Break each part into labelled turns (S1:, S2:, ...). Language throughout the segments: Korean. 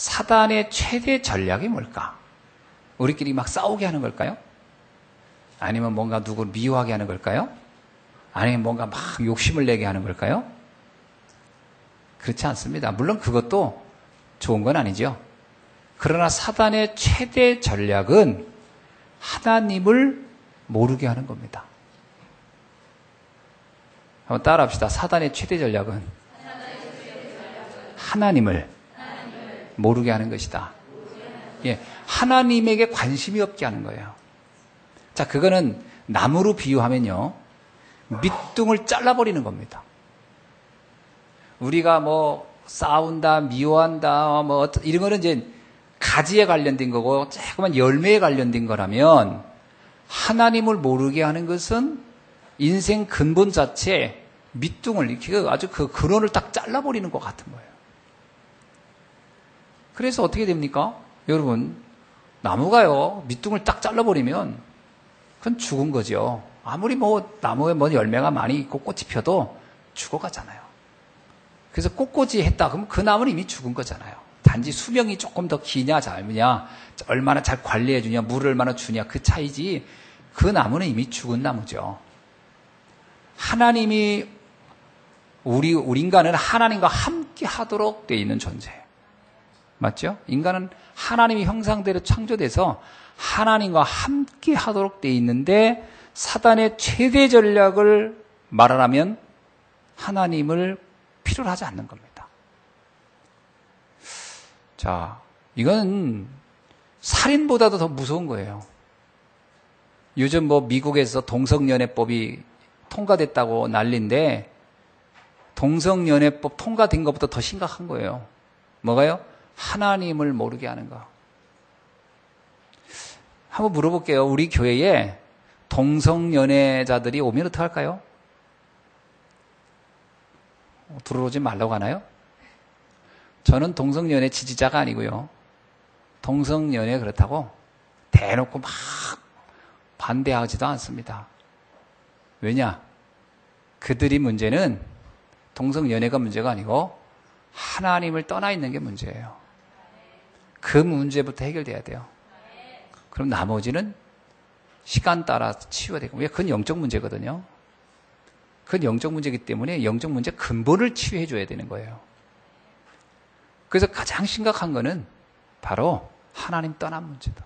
S1: 사단의 최대 전략이 뭘까? 우리끼리 막 싸우게 하는 걸까요? 아니면 뭔가 누구를 미워하게 하는 걸까요? 아니면 뭔가 막 욕심을 내게 하는 걸까요? 그렇지 않습니다. 물론 그것도 좋은 건 아니죠. 그러나 사단의 최대 전략은 하나님을 모르게 하는 겁니다. 한번 따라 합시다. 사단의 최대 전략은 하나님을 모르게 하는 것이다. 예, 하나님에게 관심이 없게 하는 거예요. 자, 그거는 나무로 비유하면요, 밑둥을 잘라버리는 겁니다. 우리가 뭐 싸운다, 미워한다, 뭐 이런 거는 이제 가지에 관련된 거고 조그만 열매에 관련된 거라면, 하나님을 모르게 하는 것은 인생 근본 자체에 밑둥을 이렇게 아주 그 근원을 딱 잘라버리는 것 같은 거예요. 그래서 어떻게 됩니까? 여러분, 나무가요, 밑둥을 딱 잘라버리면 그건 죽은 거죠. 아무리 뭐 나무에 뭐 열매가 많이 있고 꽃이 펴도 죽어가잖아요. 그래서 꽃꽂이 했다 그러면 그 나무는 이미 죽은 거잖아요. 단지 수명이 조금 더 기냐 짧으냐, 얼마나 잘 관리해 주냐, 물을 얼마나 주냐, 그 차이지, 그 나무는 이미 죽은 나무죠. 하나님이 우리 인간은 하나님과 함께 하도록 되어 있는 존재예요. 맞죠? 인간은 하나님의 형상대로 창조돼서 하나님과 함께 하도록 되어 있는데, 사단의 최대 전략을 말하라면 하나님을 필요로 하지 않는 겁니다. 자, 이건 살인보다도 더 무서운 거예요. 요즘 뭐 미국에서 동성연애법이 통과됐다고 난리인데, 동성연애법 통과된 것보다 더 심각한 거예요. 뭐가요? 하나님을 모르게 하는 거. 한번 물어볼게요. 우리 교회에 동성연애자들이 오면 어떡할까요? 들어오지 말라고 하나요? 저는 동성연애 지지자가 아니고요. 동성연애 그렇다고 대놓고 막 반대하지도 않습니다. 왜냐? 그들이 문제는 동성연애가 문제가 아니고 하나님을 떠나 있는 게 문제예요. 그 문제부터 해결돼야 돼요. 그럼 나머지는 시간 따라 치유가 되고, 왜? 그건 영적 문제거든요. 그건 영적 문제이기 때문에 영적 문제 근본을 치유해 줘야 되는 거예요. 그래서 가장 심각한 거는 바로 하나님 떠난 문제다.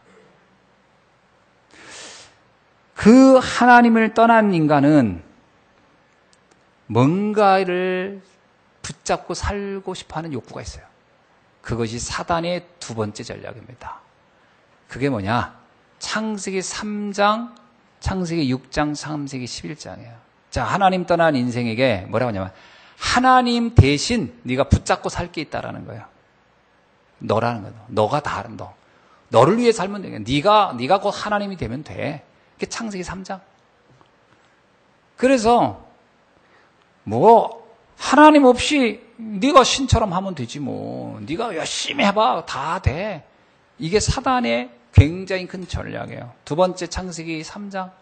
S1: 그 하나님을 떠난 인간은 뭔가를 붙잡고 살고 싶어하는 욕구가 있어요. 그것이 사단의 두 번째 전략입니다. 그게 뭐냐? 창세기 3장, 창세기 6장, 창세기 11장이에요. 자, 하나님 떠난 인생에게 뭐라고 하냐면, 하나님 대신 네가 붙잡고 살 게 있다라는 거예요. 너라는 거예요. 너가 다른 너. 너를 위해 살면 돼. 네가 곧 하나님이 되면 돼. 그게 창세기 3장. 그래서 뭐 하나님 없이 네가 신처럼 하면 되지 뭐. 네가 열심히 해봐. 다 돼. 이게 사단의 굉장히 큰 전략이에요. 두 번째 창세기 3장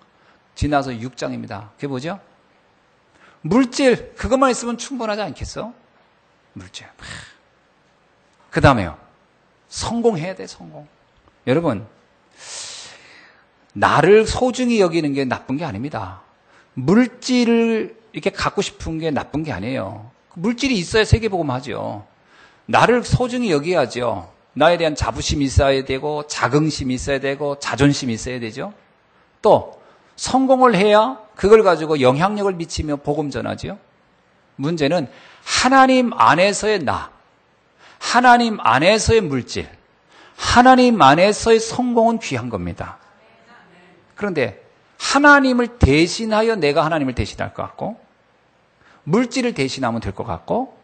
S1: 지나서 6장입니다. 그게 뭐죠? 물질, 그것만 있으면 충분하지 않겠어? 물질. 그 다음에요. 성공해야 돼, 성공. 여러분, 나를 소중히 여기는 게 나쁜 게 아닙니다. 물질을 이렇게 갖고 싶은 게 나쁜 게 아니에요. 물질이 있어야 세계복음하죠. 나를 소중히 여겨야죠. 나에 대한 자부심이 있어야 되고, 자긍심이 있어야 되고, 자존심이 있어야 되죠. 또 성공을 해야 그걸 가지고 영향력을 미치며 복음 전하죠. 문제는 하나님 안에서의 나, 하나님 안에서의 물질, 하나님 안에서의 성공은 귀한 겁니다. 그런데 하나님을 대신하여 내가 하나님을 대신할 것 같고, 물질을 대신하면 될 것 같고,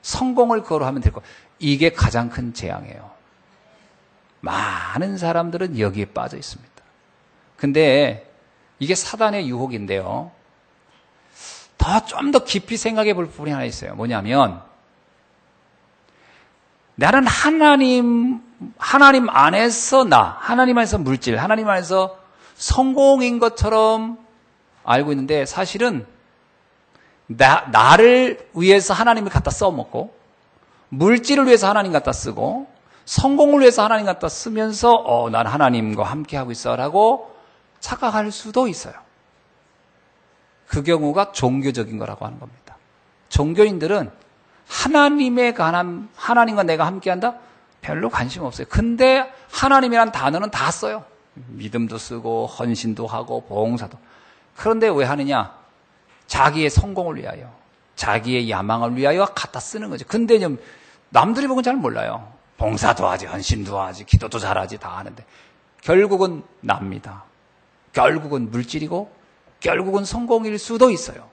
S1: 성공을 그거로 하면 될 것 같고, 이게 가장 큰 재앙이에요. 많은 사람들은 여기에 빠져 있습니다. 근데 이게 사단의 유혹인데요. 좀 더 깊이 생각해 볼 부분이 하나 있어요. 뭐냐면, 나는 하나님 안에서 하나님 안에서 물질, 하나님 안에서 성공인 것처럼 알고 있는데, 사실은 나를 위해서 하나님을 갖다 써먹고, 물질을 위해서 하나님 갖다 쓰고, 성공을 위해서 하나님 갖다 쓰면서 난 하나님과 함께하고 있어라고 착각할 수도 있어요. 그 경우가 종교적인 거라고 하는 겁니다. 종교인들은 하나님에 관한, 하나님과 내가 함께한다? 별로 관심 없어요. 근데 하나님이란 단어는 다 써요. 믿음도 쓰고 헌신도 하고 봉사도. 그런데 왜 하느냐? 자기의 성공을 위하여, 자기의 야망을 위하여 갖다 쓰는 거죠. 근데 남들이 보면 잘 몰라요. 봉사도 하지, 헌신도 하지, 기도도 잘하지, 다 하는데 결국은 납니다. 결국은 물질이고 결국은 성공일 수도 있어요.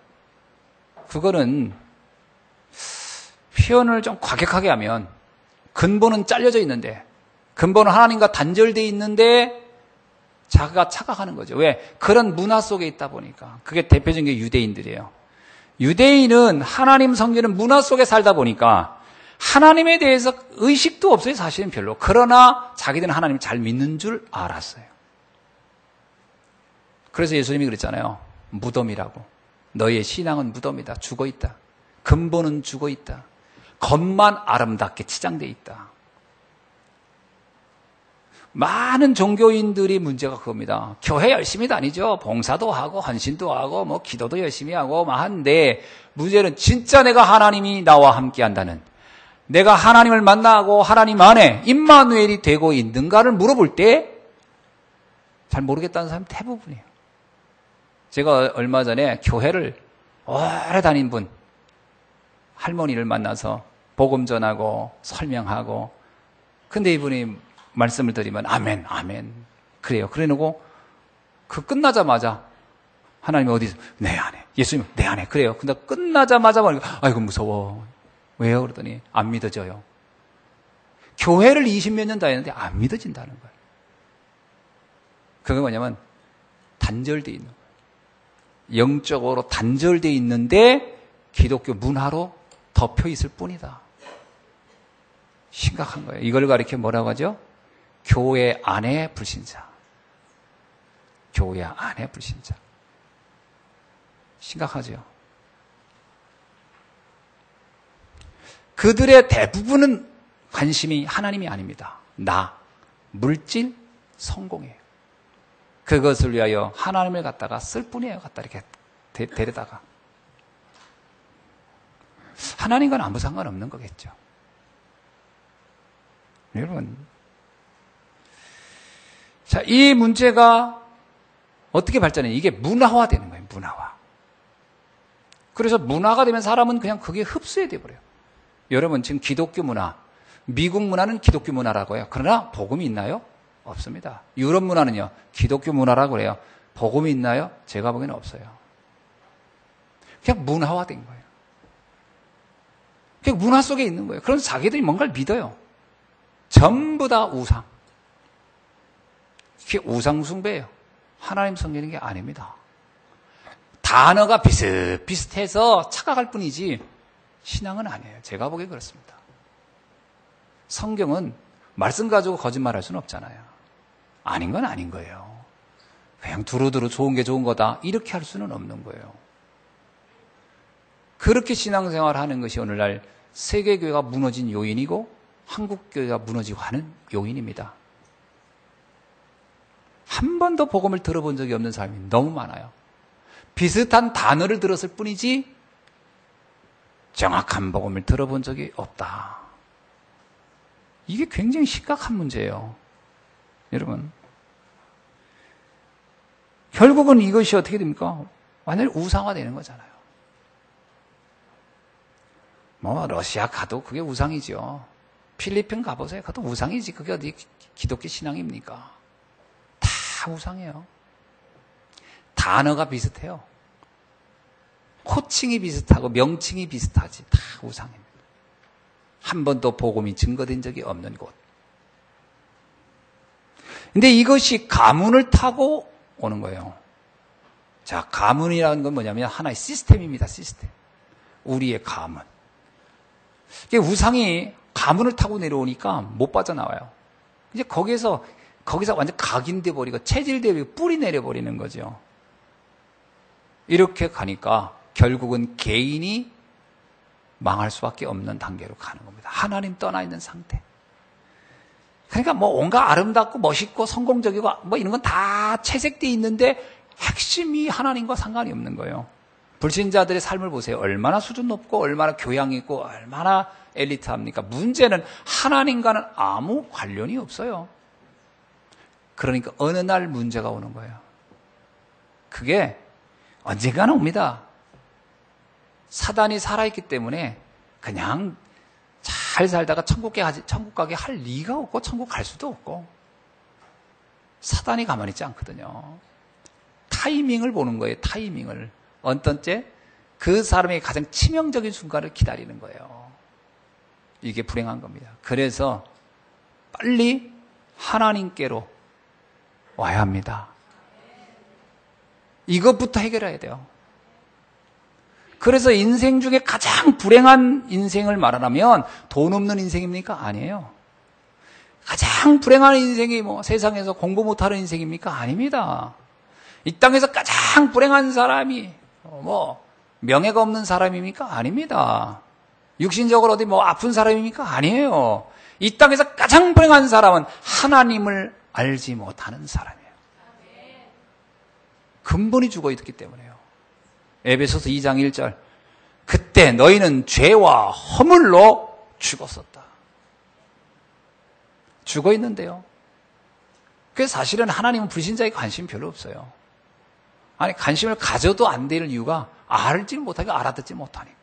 S1: 그거는 표현을 좀 과격하게 하면 근본은 잘려져 있는데, 근본은 하나님과 단절되어 있는데 자기가 착각하는 거죠. 왜? 그런 문화 속에 있다 보니까. 그게 대표적인 게 유대인들이에요. 유대인은 하나님 섬기는 문화 속에 살다 보니까 하나님에 대해서 의식도 없어요. 사실은 별로. 그러나 자기들은 하나님을 잘 믿는 줄 알았어요. 그래서 예수님이 그랬잖아요. 무덤이라고. 너희의 신앙은 무덤이다. 죽어있다. 근본은 죽어있다. 겉만 아름답게 치장되어 있다. 많은 종교인들이 문제가 그겁니다. 교회 열심히 다니죠. 봉사도 하고 헌신도 하고 기도도 열심히 하고 하는데, 문제는 진짜 내가 하나님이 나와 함께한다는, 내가 하나님을 만나고 하나님 안에 임마누엘이 되고 있는가를 물어볼 때 잘 모르겠다는 사람이 대부분이에요. 제가 얼마 전에 교회를 오래 다닌 분, 할머니를 만나서 복음 전하고 설명하고, 근데 이분이 말씀을 드리면 아멘, 아멘. 그래요. 그래 놓고 그 끝나자마자 하나님이 어디서? 내 안에. 예수님, 내 안에. 그래요. 근데 끝나자마자 말이고, 아이고 무서워. 왜요? 그러더니 안 믿어져요. 교회를 20몇 년 다녔는데 안 믿어진다는 거예요. 그게 뭐냐면 단절되어 있는 거예요. 영적으로 단절되어 있는데 기독교 문화로 덮여 있을 뿐이다. 심각한 거예요. 이걸 가리켜 뭐라고 하죠? 교회 안의 불신자. 교회 안의 불신자. 심각하죠. 그들의 대부분은 관심이 하나님이 아닙니다. 나, 물질, 성공이에요. 그것을 위하여 하나님을 갖다가 쓸 뿐이에요. 갖다 이렇게 데려다가. 하나님과는 아무 상관없는 거겠죠. 여러분, 자, 이 문제가 어떻게 발전해? 이게 문화화되는 거예요. 문화화. 그래서 문화가 되면 사람은 그냥 그게 흡수해 돼버려요. 여러분, 지금 기독교 문화, 미국 문화는 기독교 문화라고 해요. 그러나 복음이 있나요? 없습니다. 유럽 문화는요, 기독교 문화라고 해요. 복음이 있나요? 제가 보기에는 없어요. 그냥 문화화된 거예요. 그냥 문화 속에 있는 거예요. 그래서 자기들이 뭔가를 믿어요. 전부 다 우상. 그게 우상숭배예요. 하나님 섬기는 게 아닙니다. 단어가 비슷비슷해서 착각할 뿐이지 신앙은 아니에요. 제가 보기에 그렇습니다. 성경은 말씀 가지고 거짓말할 수는 없잖아요. 아닌 건 아닌 거예요. 그냥 두루두루 좋은 게 좋은 거다 이렇게 할 수는 없는 거예요. 그렇게 신앙생활을 하는 것이 오늘날 세계교회가 무너진 요인이고 한국교회가 무너지고 하는 요인입니다. 한 번도 복음을 들어본 적이 없는 사람이 너무 많아요. 비슷한 단어를 들었을 뿐이지 정확한 복음을 들어본 적이 없다. 이게 굉장히 심각한 문제예요. 여러분, 결국은 이것이 어떻게 됩니까? 완전히 우상화되는 거잖아요. 러시아 가도 그게 우상이죠. 필리핀 가보세요. 그것도 우상이지. 그게 어디 기독교 신앙입니까? 다 우상이에요. 단어가 비슷해요. 호칭이 비슷하고 명칭이 비슷하지. 다 우상입니다. 한 번도 복음이 증거된 적이 없는 곳. 근데 이것이 가문을 타고 오는 거예요. 자, 가문이라는 건 뭐냐면 하나의 시스템입니다. 시스템. 우리의 가문. 이게 우상이 가문을 타고 내려오니까 못 빠져나와요. 이제 거기서 완전 각인돼 버리고 체질돼 버리고 뿌리 내려버리는 거죠. 이렇게 가니까 결국은 개인이 망할 수밖에 없는 단계로 가는 겁니다. 하나님 떠나 있는 상태. 그러니까 뭐 온갖 아름답고 멋있고 성공적이고 뭐 이런 건 다 채색되어 있는데 핵심이 하나님과 상관이 없는 거예요. 불신자들의 삶을 보세요. 얼마나 수준 높고 얼마나 교양 있고 얼마나 엘리트합니까? 문제는 하나님과는 아무 관련이 없어요. 그러니까 어느 날 문제가 오는 거예요. 그게 언젠가는 옵니다. 사단이 살아있기 때문에 그냥 잘 살다가 천국 가게 할 리가 없고 천국 갈 수도 없고 사단이 가만히 있지 않거든요. 타이밍을 보는 거예요. 타이밍을. 어떤 때 그 사람의 가장 치명적인 순간을 기다리는 거예요. 이게 불행한 겁니다. 그래서 빨리 하나님께로 와야 합니다. 이것부터 해결해야 돼요. 그래서 인생 중에 가장 불행한 인생을 말하라면 돈 없는 인생입니까? 아니에요. 가장 불행한 인생이 뭐 세상에서 공부 못하는 인생입니까? 아닙니다. 이 땅에서 가장 불행한 사람이 뭐 명예가 없는 사람입니까? 아닙니다. 육신적으로 어디 뭐 아픈 사람입니까? 아니에요. 이 땅에서 가장 불행한 사람은 하나님을 알지 못하는 사람이에요. 근본이 죽어 있기 때문에요. 에베소서 2장 1절. 그때 너희는 죄와 허물로 죽었었다. 죽어 있는데요. 그래서 사실은 하나님은 불신자에 관심이 별로 없어요. 아니, 관심을 가져도 안 될 이유가 알지 못하고 알아듣지 못하니까.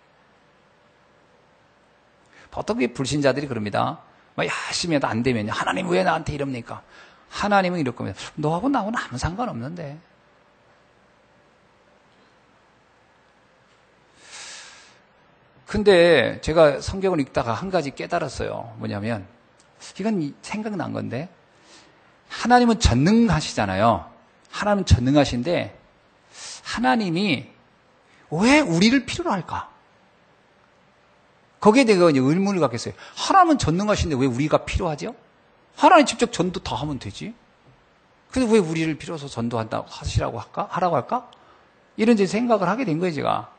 S1: 보통 불신자들이 그럽니다. 열심히 해도 안 되면 하나님 왜 나한테 이럽니까? 하나님은 이럴 겁니다. 너하고 나하고는 아무 상관없는데. 근데 제가 성경을 읽다가 한 가지 깨달았어요. 뭐냐면 이건 생각난 건데 하나님은 전능하시잖아요. 하나님은 전능하신데 하나님이 왜 우리를 필요로 할까? 거기에 대해 의문을 갖겠어요. 하나님은 전능하신데 왜 우리가 필요하죠? 하나님 직접 전도 다 하면 되지. 근데 왜 우리를 필요해서 하라고 할까? 이런 생각을 하게 된 거예요, 제가.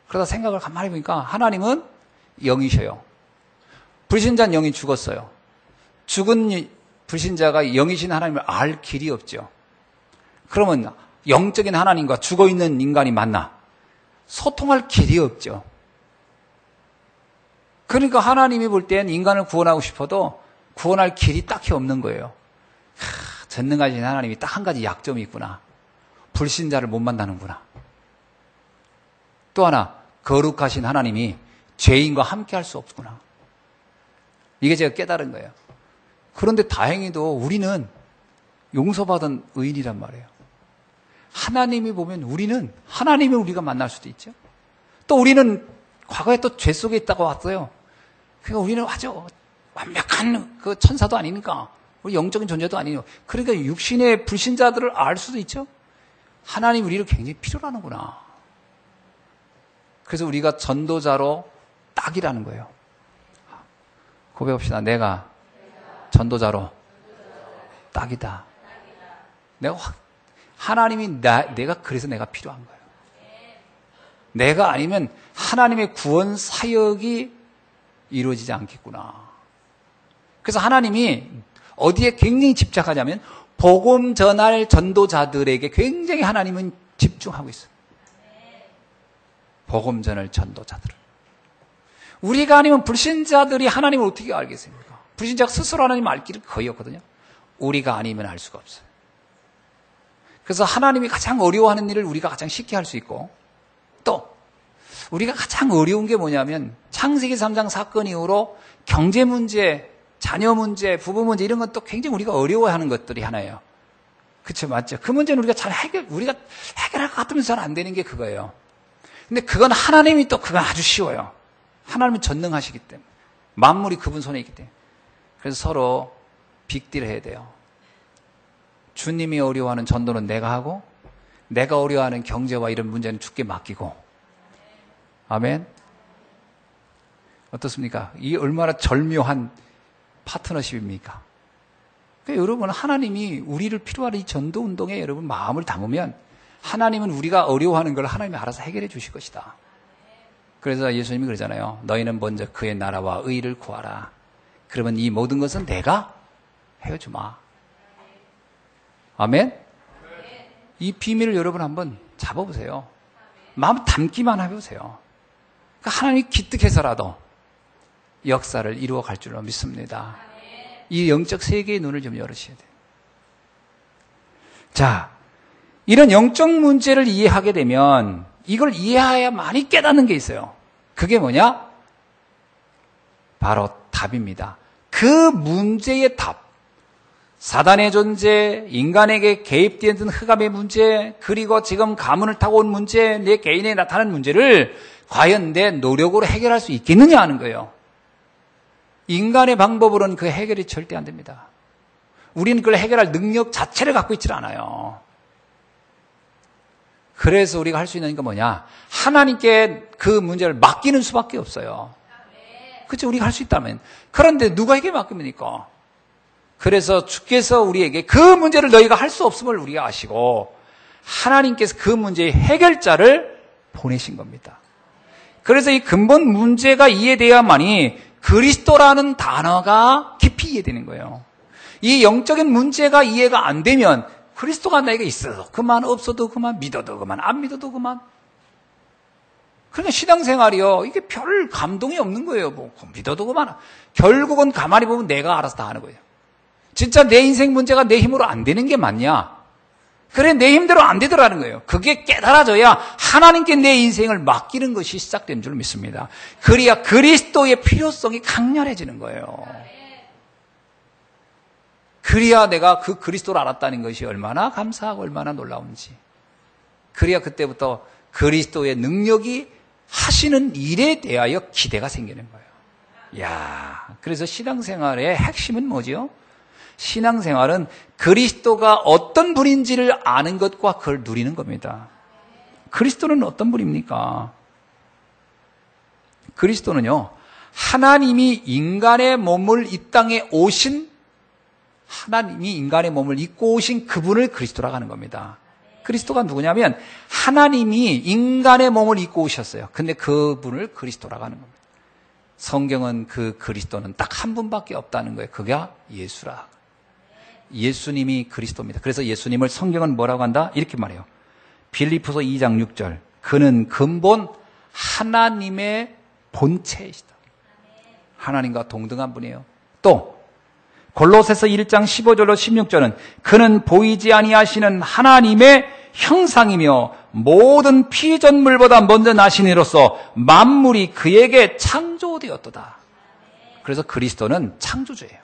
S1: 그러다 생각을 가만히 보니까 하나님은 영이셔요. 불신자는 영이 죽었어요. 죽은 불신자가 영이신 하나님을 알 길이 없죠. 그러면 영적인 하나님과 죽어있는 인간이 만나 소통할 길이 없죠. 그러니까 하나님이 볼 땐 인간을 구원하고 싶어도 구원할 길이 딱히 없는 거예요. 전능하신 하나님이 딱 한 가지 약점이 있구나. 불신자를 못 만나는구나. 또 하나, 거룩하신 하나님이 죄인과 함께 할 수 없구나. 이게 제가 깨달은 거예요. 그런데 다행히도 우리는 용서받은 의인이란 말이에요. 하나님이 보면 하나님을 우리가 만날 수도 있죠. 또 우리는 과거에 또 죄 속에 있다고 왔어요. 그러니까 우리는 아주 완벽한 그 천사도 아니니까. 우리 영적인 존재도 아니에요. 그러니까 육신의 불신자들을 알 수도 있죠. 하나님이 우리를 굉장히 필요로 하는구나. 그래서 우리가 전도자로 딱이라는 거예요. 고백합시다. 내가 전도자로 딱이다. 하나님이 내가 그래서 내가 필요한 거예요. 내가 아니면 하나님의 구원 사역이 이루어지지 않겠구나. 그래서 하나님이 어디에 굉장히 집착하냐면 복음 전할 전도자들에게 굉장히 하나님은 집중하고 있어요. 복음 전할 전도자들을. 우리가 아니면 불신자들이 하나님을 어떻게 알겠습니까? 불신자가 스스로 하나님 알 길은 거의 없거든요. 우리가 아니면 알 수가 없어요. 그래서 하나님이 가장 어려워하는 일을 우리가 가장 쉽게 할 수 있고, 또 우리가 가장 어려운 게 뭐냐면 창세기 3장 사건 이후로 경제 문제, 자녀 문제, 부부 문제 이런 것도 굉장히 우리가 어려워하는 것들이 하나예요. 그렇죠, 맞죠? 그 문제는 우리가 해결할 것 같으면 잘 안 되는 게 그거예요. 근데 그건 하나님이 또 그건 아주 쉬워요. 하나님은 전능하시기 때문에. 만물이 그분 손에 있기 때문에. 그래서 서로 빅딜 해야 돼요. 주님이 어려워하는 전도는 내가 하고 내가 어려워하는 경제와 이런 문제는 주께 맡기고. 아멘. 어떻습니까? 이 얼마나 절묘한 파트너십입니까? 그러니까 여러분 하나님이 우리를 필요한 이 전도 운동에 여러분 마음을 담으면 하나님은 우리가 어려워하는 걸 하나님이 알아서 해결해 주실 것이다. 그래서 예수님이 그러잖아요. 너희는 먼저 그의 나라와 의를 구하라. 그러면 이 모든 것은 내가 헤어지마. 아멘? 이 비밀을 여러분 한번 잡아보세요. 마음 담기만 해보세요. 그러니까 하나님이 기특해서라도 역사를 이루어 갈 줄로 믿습니다. 이 영적 세계의 눈을 좀 열으셔야 돼요. 자, 이런 영적 문제를 이해하게 되면 이걸 이해해야 많이 깨닫는 게 있어요. 그게 뭐냐? 바로 답입니다. 그 문제의 답. 사단의 존재, 인간에게 개입되는 흑암의 문제, 그리고 지금 가문을 타고 온 문제, 내 개인에 나타나는 문제를 과연 내 노력으로 해결할 수 있겠느냐 하는 거예요. 인간의 방법으로는 그 해결이 절대 안 됩니다. 우리는 그걸 해결할 능력 자체를 갖고 있질 않아요. 그래서 우리가 할 수 있는 게 뭐냐? 하나님께 그 문제를 맡기는 수밖에 없어요. 그렇죠? 우리가 할 수 있다면. 그런데 누가에게 맡깁니까? 그래서 주께서 우리에게 그 문제를 너희가 할 수 없음을 우리가 아시고 하나님께서 그 문제의 해결자를 보내신 겁니다. 그래서 이 근본 문제가 이해돼야만이 그리스도라는 단어가 깊이 이해되는 거예요. 이 영적인 문제가 이해가 안 되면 그리스도가 나에게 있어도 그만, 없어도 그만, 믿어도 그만, 안 믿어도 그만. 그러니까 신앙생활이요, 이게 별 감동이 없는 거예요. 뭐 믿어도 그만. 결국은 가만히 보면 내가 알아서 다 하는 거예요. 진짜 내 인생 문제가 내 힘으로 안 되는 게 맞냐? 그래, 내 힘대로 안 되더라는 거예요. 그게 깨달아져야 하나님께 내 인생을 맡기는 것이 시작된 줄 믿습니다. 그래야 그리스도의 필요성이 강렬해지는 거예요. 그래야 내가 그 그리스도를 알았다는 것이 얼마나 감사하고 얼마나 놀라운지. 그래야 그때부터 그리스도의 능력이 하시는 일에 대하여 기대가 생기는 거예요. 이야, 그래서 신앙생활의 핵심은 뭐죠? 신앙생활은 그리스도가 어떤 분인지를 아는 것과 그걸 누리는 겁니다. 그리스도는 어떤 분입니까? 그리스도는요, 하나님이 인간의 몸을 이 땅에 오신, 하나님이 인간의 몸을 입고 오신 그분을 그리스도라고 하는 겁니다. 그리스도가 누구냐면 하나님이 인간의 몸을 입고 오셨어요. 근데 그분을 그리스도라고 하는 겁니다. 성경은 그 그리스도는 딱 한 분밖에 없다는 거예요. 그게 예수라. 예수님이 그리스도입니다. 그래서 예수님을 성경은 뭐라고 한다? 이렇게 말해요. 빌립보서 2장 6절. 그는 근본 하나님의 본체이시다. 하나님과 동등한 분이에요. 또 골로새서 1장 15절로 16절은 그는 보이지 아니하시는 하나님의 형상이며 모든 피전물보다 먼저 나신 이로서 만물이 그에게 창조되었도다. 그래서 그리스도는 창조주예요.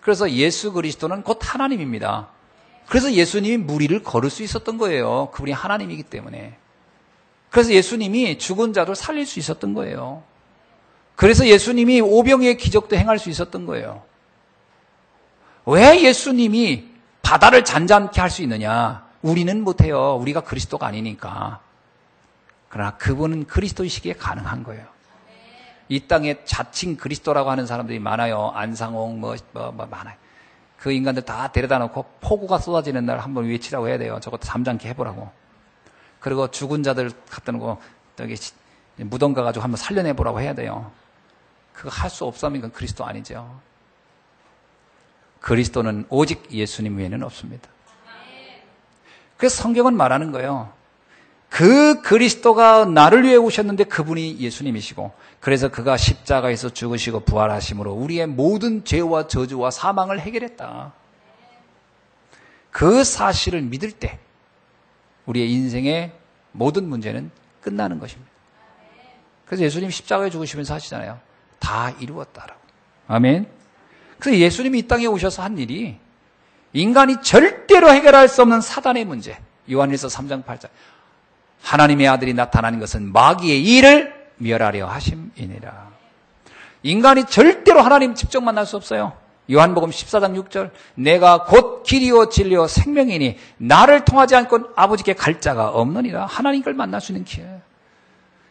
S1: 그래서 예수 그리스도는 곧 하나님입니다. 그래서 예수님이 무리를 걸을 수 있었던 거예요. 그분이 하나님이기 때문에. 그래서 예수님이 죽은 자들 살릴 수 있었던 거예요. 그래서 예수님이 오병이의 기적도 행할 수 있었던 거예요. 왜 예수님이 바다를 잔잔케 할 수 있느냐? 우리는 못해요. 우리가 그리스도가 아니니까. 그러나 그분은 그리스도이시기에 가능한 거예요. 이 땅에 자칭 그리스도라고 하는 사람들이 많아요. 안상홍 뭐 많아요. 그 인간들 다 데려다 놓고 폭우가 쏟아지는 날 한번 외치라고 해야 돼요. 저것도 잠잠케 해보라고. 그리고 죽은 자들 갖다 놓고 여기 무덤 가가지고 한번 살려내보라고 해야 돼요. 그거 할 수 없으면 그건 그리스도 아니죠. 그리스도는 오직 예수님 외에는 없습니다. 그래서 성경은 말하는 거예요. 그 그리스도가 나를 위해 오셨는데 그분이 예수님이시고, 그래서 그가 십자가에서 죽으시고 부활하심으로 우리의 모든 죄와 저주와 사망을 해결했다. 그 사실을 믿을 때 우리의 인생의 모든 문제는 끝나는 것입니다. 그래서 예수님 십자가에 죽으시면서 하시잖아요. 다 이루었다라고. 아멘. 그래서 예수님이 이 땅에 오셔서 한 일이 인간이 절대로 해결할 수 없는 사단의 문제. 요한일서 3장 8절. 하나님의 아들이 나타나는 것은 마귀의 일을 멸하려 하심이니라. 인간이 절대로 하나님 직접 만날 수 없어요. 요한복음 14장 6절. 내가 곧 길이요 진리요 생명이니 나를 통하지 않고 아버지께 갈 자가 없느니라. 하나님을 만날 수 있는 기회.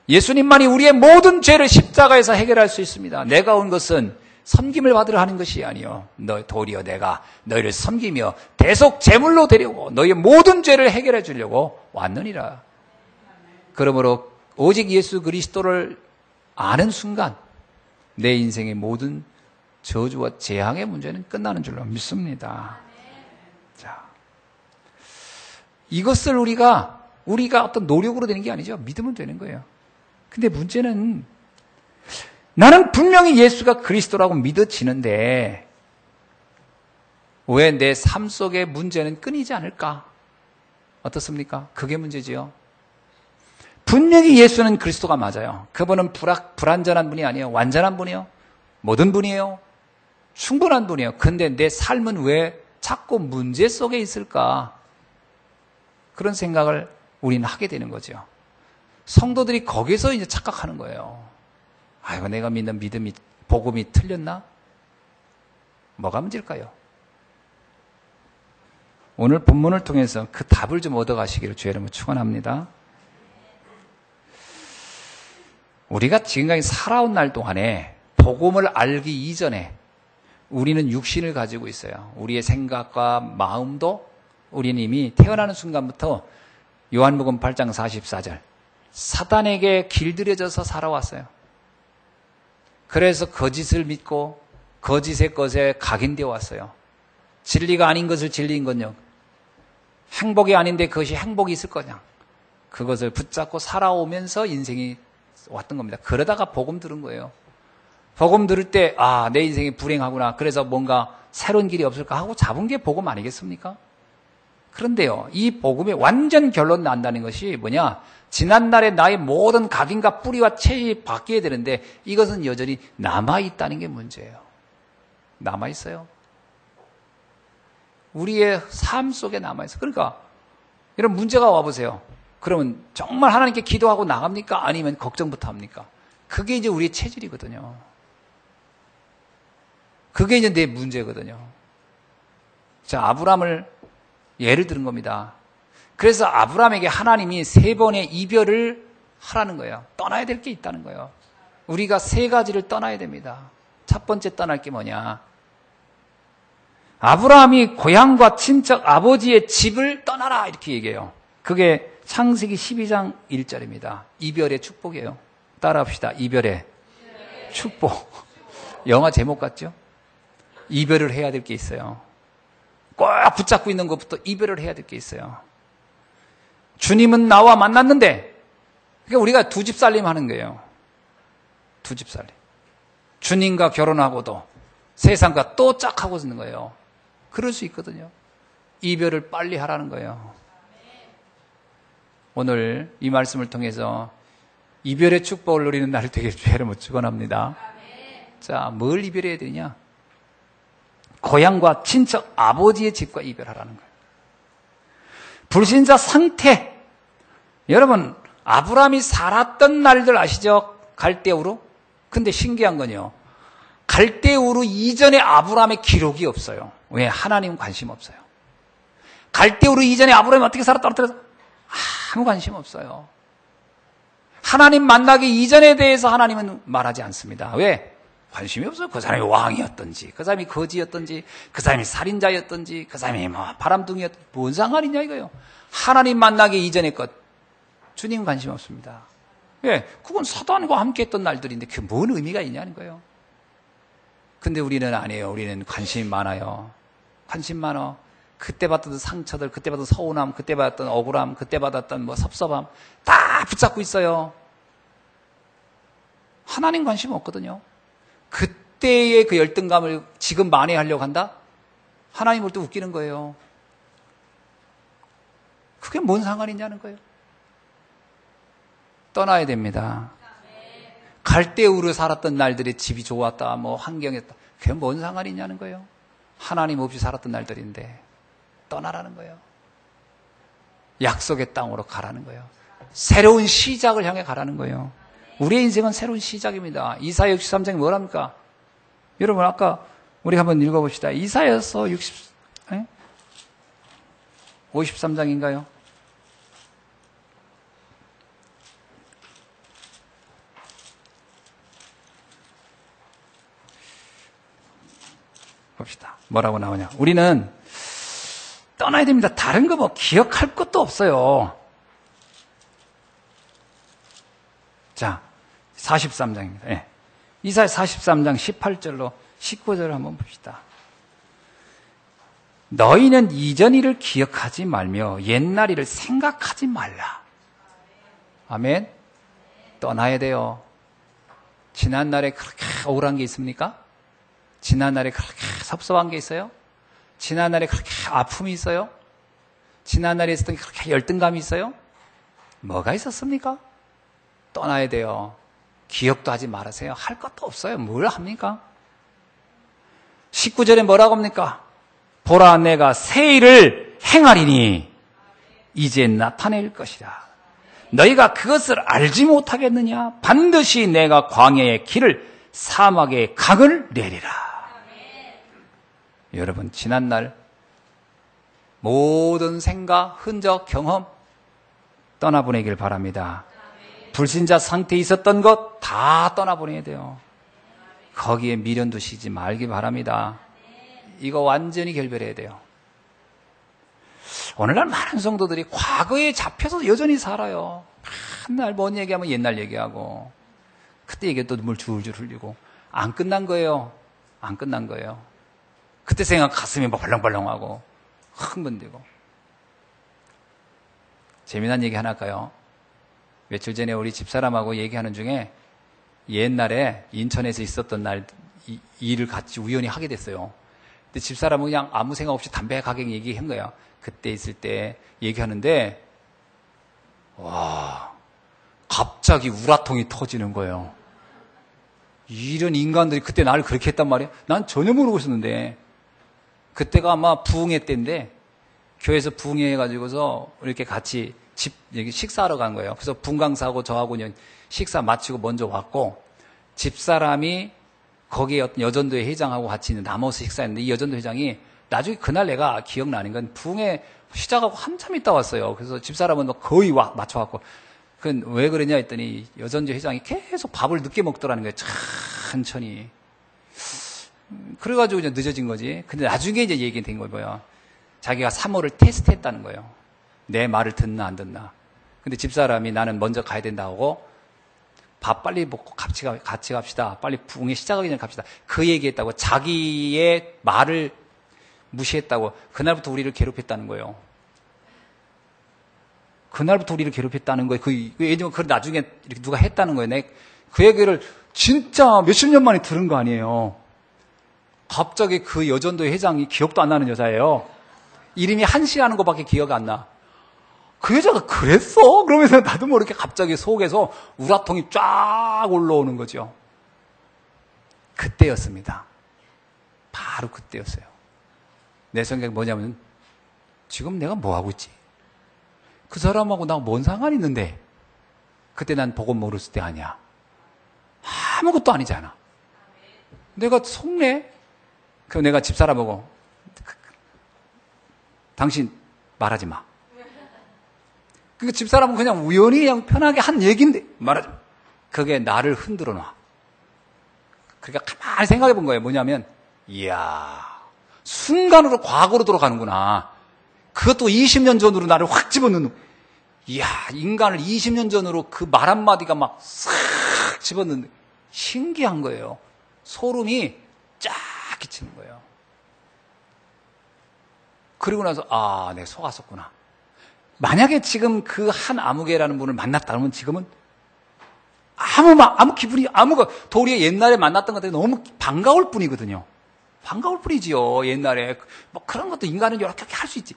S1: 예수님만이 우리의 모든 죄를 십자가에서 해결할 수 있습니다. 내가 온 것은 섬김을 받으려 하는 것이 아니요, 도리어 내가 너희를 섬기며 대속 제물로 데려오고 너희의 모든 죄를 해결해 주려고 왔느니라. 그러므로 오직 예수 그리스도를 아는 순간 내 인생의 모든 저주와 재앙의 문제는 끝나는 줄로 믿습니다. 자, 이것을 우리가 어떤 노력으로 되는 게 아니죠. 믿으면 되는 거예요. 근데 문제는 나는 분명히 예수가 그리스도라고 믿어지는데 왜 내 삶 속의 문제는 끊이지 않을까? 어떻습니까? 그게 문제지요. 분명히 예수는 그리스도가 맞아요. 그분은 불완전한 분이 아니에요. 완전한 분이에요. 모든 분이에요. 충분한 분이에요. 근데 내 삶은 왜 자꾸 문제 속에 있을까? 그런 생각을 우리는 하게 되는 거죠. 성도들이 거기서 이제 착각하는 거예요. 아이고, 내가 믿는 믿음이, 복음이 틀렸나? 뭐가 문제일까요? 오늘 본문을 통해서 그 답을 좀 얻어가시기를 주의 이름으로 축원합니다. 우리가 지금까지 살아온 날 동안에 복음을 알기 이전에 우리는 육신을 가지고 있어요. 우리의 생각과 마음도 우리는 이미 태어나는 순간부터 요한복음 8장 44절 사단에게 길들여져서 살아왔어요. 그래서 거짓을 믿고 거짓의 것에 각인되어 왔어요. 진리가 아닌 것을 진리인 건요. 행복이 아닌데 그것이 행복이 있을 거냐. 그것을 붙잡고 살아오면서 인생이 왔던 겁니다. 그러다가 복음 들은 거예요. 복음 들을 때 내 인생이 불행하구나. 그래서 뭔가 새로운 길이 없을까 하고 잡은 게 복음 아니겠습니까? 그런데요, 이 복음의 완전 결론 난다는 것이 뭐냐? 지난날의 나의 모든 각인과 뿌리와 체이 바뀌어야 되는데 이것은 여전히 남아있다는 게 문제예요. 남아있어요. 우리의 삶 속에 남아있어요. 그러니까 이런 문제가 와보세요. 그러면 정말 하나님께 기도하고 나갑니까? 아니면 걱정부터 합니까? 그게 이제 우리의 체질이거든요. 그게 이제 내 문제거든요. 자, 아브라함을 예를 들은 겁니다. 그래서 아브라함에게 하나님이 3번의 이별을 하라는 거예요. 떠나야 될 게 있다는 거예요. 우리가 3가지를 떠나야 됩니다. 첫 번째 떠날 게 뭐냐? 아브라함이 고향과 친척 아버지의 집을 떠나라 이렇게 얘기해요. 그게 창세기 12장 1절입니다. 이별의 축복이에요. 따라합시다. 이별의 축복. 영화 제목 같죠? 이별을 해야 될 게 있어요. 꼭 붙잡고 있는 것부터 이별을 해야 될 게 있어요. 주님은 나와 만났는데, 그러니까 우리가 두 집 살림 하는 거예요. 두 집 살림. 주님과 결혼하고도 세상과 또 짝하고 있는 거예요. 그럴 수 있거든요. 이별을 빨리 하라는 거예요. 오늘 이 말씀을 통해서 이별의 축복을 누리는 날을 되게 주의를 축원합니다. 자, 뭘 이별해야 되냐? 고향과 친척 아버지의 집과 이별하라는 거예요. 불신자 상태. 여러분, 아브라함이 살았던 날들 아시죠? 갈대우루. 근데 신기한 건요, 갈대우루 이전에 아브라함의 기록이 없어요. 왜? 하나님 관심 없어요. 갈대우루 이전에 아브라함이 어떻게 살았다 그래서 아무 관심 없어요. 하나님 만나기 이전에 대해서 하나님은 말하지 않습니다. 왜? 관심이 없어요. 그 사람이 왕이었던지, 그 사람이 거지였던지, 그 사람이 살인자였던지, 그 사람이 바람둥이였던지, 뭔 상관이냐 이거요. 하나님 만나기 이전의 것, 주님 관심 없습니다. 왜? 그건 사단과 함께 했던 날들인데 그게 뭔 의미가 있냐는 거예요. 근데 우리는 아니에요. 우리는 관심이 많아요. 관심 많아. 그때 받던 상처들, 그때 받던 서운함, 그때 받았던 억울함, 그때 받았던 섭섭함 다 붙잡고 있어요. 하나님 관심 없거든요. 그때의 그 열등감을 지금 만회하려고 한다? 하나님 볼 때 웃기는 거예요. 그게 뭔 상관이냐는 거예요. 떠나야 됩니다. 갈대우르 살았던 날들의 집이 좋았다, 환경이었다. 그게 뭔 상관이냐는 거예요. 하나님 없이 살았던 날들인데 떠나라는 거예요. 약속의 땅으로 가라는 거예요. 새로운 시작을 향해 가라는 거예요. 우리의 인생은 새로운 시작입니다. 이사야 63장이 뭐랍니까? 여러분, 아까 우리 한번 읽어봅시다. 이사야서 53장인가요? 봅시다. 뭐라고 나오냐. 우리는 떠나야 됩니다. 다른 거 기억할 것도 없어요. 자, 43장입니다. 예. 이사야 43장 18절로 19절을 한번 봅시다. 너희는 이전 일을 기억하지 말며 옛날 일을 생각하지 말라. 아멘. 떠나야 돼요. 지난날에 그렇게 억울한 게 있습니까? 지난날에 그렇게 섭섭한 게 있어요? 지난날에 그렇게 아픔이 있어요? 지난날에 있었던 게 그렇게 열등감이 있어요? 뭐가 있었습니까? 떠나야 돼요. 기억도 하지 말으세요. 할 것도 없어요. 뭘 합니까? 19절에 뭐라고 합니까? 보라, 내가 새 일을 행하리니 이제 나타낼 것이라. 너희가 그것을 알지 못하겠느냐? 반드시 내가 광야의 길을 사막의 강을 내리라. 여러분, 지난날 모든 생각, 흔적, 경험 떠나보내길 바랍니다. 불신자 상태에 있었던 것 다 떠나보내야 돼요. 거기에 미련 두시지 말기 바랍니다. 이거 완전히 결별해야 돼요. 오늘날 많은 성도들이 과거에 잡혀서 여전히 살아요. 맨날 뭔 얘기하면 옛날 얘기하고 그때 얘기해 또 눈물 줄줄 흘리고 안 끝난 거예요. 안 끝난 거예요. 그때 생각 가슴이 뭐 벌렁벌렁하고 흥분되고. 재미난 얘기 하나 할까요? 며칠 전에 우리 집사람하고 얘기하는 중에 옛날에 인천에서 있었던 날 이 일을 같이 우연히 하게 됐어요. 근데 집사람은 그냥 아무 생각 없이 담백하게 얘기한 거예요. 그때 있을 때 얘기하는데 와, 갑자기 우라통이 터지는 거예요. 이런 인간들이 그때 나를 그렇게 했단 말이에요. 난 전혀 모르고 있었는데 그때가 아마 부흥회 때인데 교회에서 부흥회 해가지고서 이렇게 같이 여기 식사하러 간 거예요. 그래서 분강사하고 저하고 식사 마치고 먼저 왔고 집사람이 거기에 어떤 여전도회 회장하고 같이 있는 나머지 식사했는데 이 여전도 회장이 나중에 그날 내가 기억나는 건 부흥회 시작하고 한참 있다 왔어요. 그래서 집사람은 거의 맞춰갖고 그건 왜 그러냐 했더니 여전도 회장이 계속 밥을 늦게 먹더라는 거예요. 천천히. 그래가지고 이제 늦어진 거지. 근데 나중에 이제 얘기 된 거예요. 뭐야. 자기가 3월을 테스트했다는 거예요. 내 말을 듣나 안 듣나. 근데 집사람이 나는 먼저 가야 된다고 밥 빨리 먹고 같이 갑시다. 빨리 부흥회 시작하기 전에 갑시다. 그 얘기했다고 자기의 말을 무시했다고 그날부터 우리를 괴롭혔다는 거예요. 그날부터 우리를 괴롭혔다는 거예요. 왜냐면 그 나중에 이렇게 누가 했다는 거예요. 그 얘기를 진짜 몇십 년 만에 들은 거 아니에요. 갑자기 그 여전도 회장이 기억도 안 나는 여자예요. 이름이 한시라는 것밖에 기억이 안 나. 그 여자가 그랬어? 그러면서 나도 모르게 갑자기 속에서 우라통이 쫙 올라오는 거죠. 그때였습니다. 바로 그때였어요. 내 생각이 뭐냐면 지금 내가 뭐하고 있지? 그 사람하고 나 뭔 상관이 있는데 그때 난 복음 모르을 때 아니야. 아무것도 아니잖아. 내가 속내? 그럼 내가 집사람하고 당신 말하지 마. 그러니까 집사람은 그냥 우연히 그냥 편하게 한 얘기인데 말하지 마. 그게 나를 흔들어 놔. 그러니까 가만히 생각해 본 거예요. 뭐냐면 이야 순간으로 과거로 돌아가는구나. 그것도 20년 전으로 나를 확 집어넣는. 이야 인간을 20년 전으로 그 말 한마디가 막 싹 집어넣는. 신기한 거예요. 소름이 쫙 끼치는 거예요. 그리고 나서 내가 속았었구나. 만약에 지금 그 한 아무개라는 분을 만났다 그러면 지금은 아무 기분이 도리어 옛날에 만났던 것들이 너무 반가울 뿐이거든요. 반가울 뿐이지요. 옛날에 뭐 그런 것도 인간은 이렇게 할 수 있지.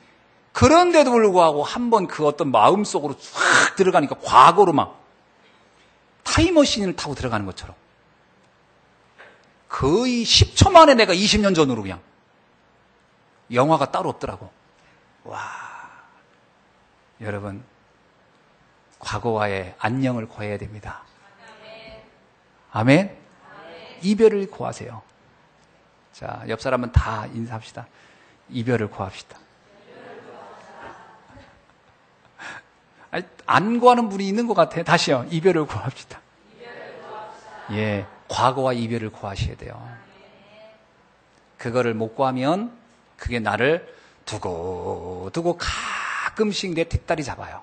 S1: 그런데도 불구하고 한번 그 어떤 마음속으로 쫙 들어가니까 과거로 막 타임머신을 타고 들어가는 것처럼 거의 10초 만에 내가 20년 전으로 그냥 영화가 따로 없더라고. 와, 여러분 과거와의 안녕을 구해야 됩니다. 아멘. 이별을 구하세요. 자, 옆 사람은 다 인사합시다. 이별을 구합시다. 아니, 안 구하는 분이 있는 것 같아요. 다시요. 이별을 구합시다. 예, 과거와 이별을 구하셔야 돼요. 그거를 못 구하면 그게 나를 두고 가끔씩 내 뒷다리 잡아요.